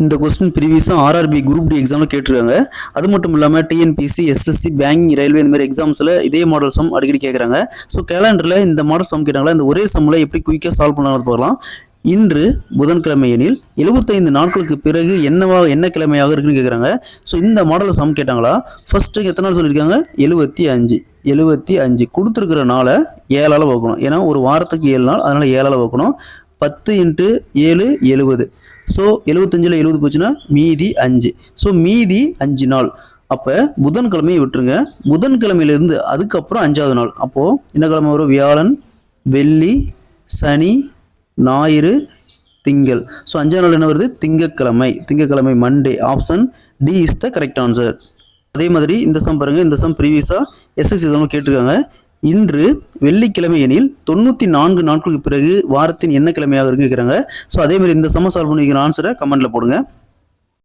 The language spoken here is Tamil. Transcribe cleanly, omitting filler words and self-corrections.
இந்த கொஸ்டின் ப்ரீவியஸாக ஆர்ஆர்பி குரூப் டி எக்ஸாமில் கேட்டிருக்காங்க. அது மட்டும் இல்லாமல் டிஎன்பிசி, எஸ்எஸ்சி, பேங்கிங், ரயில்வே இந்த மாதிரி எக்ஸாம்ஸில் இதே மாடல் சம் அடிக்கடி கேட்குறாங்க. ஸோ கேலண்டரில் இந்த மாடல் சம் கேட்டாங்களா, இந்த ஒரே சம்மில் எப்படி குயிக்காக சால்வ் பண்ணலாம் பார்க்கலாம். இன்று புதன்கிழமை எனில் 75 நாட்களுக்கு பிறகு என்ன கிழமையாக இருக்குன்னு கேட்குறாங்க. ஸோ இந்த மாடலில் சம் கேட்டாங்களா, ஃபஸ்ட்டு எத்தனை நாள் சொல்லியிருக்காங்க, 75 கொடுத்துருக்கிற நாளை 7ஆல் வகுக்கணும். ஏன்னா ஒரு வாரத்துக்கு 7 நாள், அதனால் 7ஆல் வகுக்கணும். 10 × 7 70. ஸோ 75ல் 70 போச்சுன்னா மீதி 5. ஸோ மீதி 5 நாள். அப்போ புதன்கிழமையை விட்டுருங்க. புதன்கிழமையிலேருந்து அதுக்கப்புறம் 5ஆவது நாள். அப்போது என்ன கிழமை வரும், வியாழன், வெள்ளி, சனி, ஞாயிறு, திங்கள். ஸோ 5ஆவது நாள் என்ன வருது, திங்கக்கிழமை Monday. Option D is the correct answer. அதே மாதிரி இந்த சம் பாருங்கள். இந்த சம் ப்ரீவியஸாக எஸ்எஸ்சி எக்ஸாமில் கேட்டிருக்காங்க. இன்று வெள்ளிக்கிழமை எனில் 94 நாட்களுக்கு பிறகு வாரத்தின் என்ன கிழமையாக இருக்குன்னு கேட்குறாங்க. ஸோ அதே மாதிரி இந்த சம்ம சால்வ் பண்ணிக்கிற ஆன்சரை கமெண்ட்டில் போடுங்க.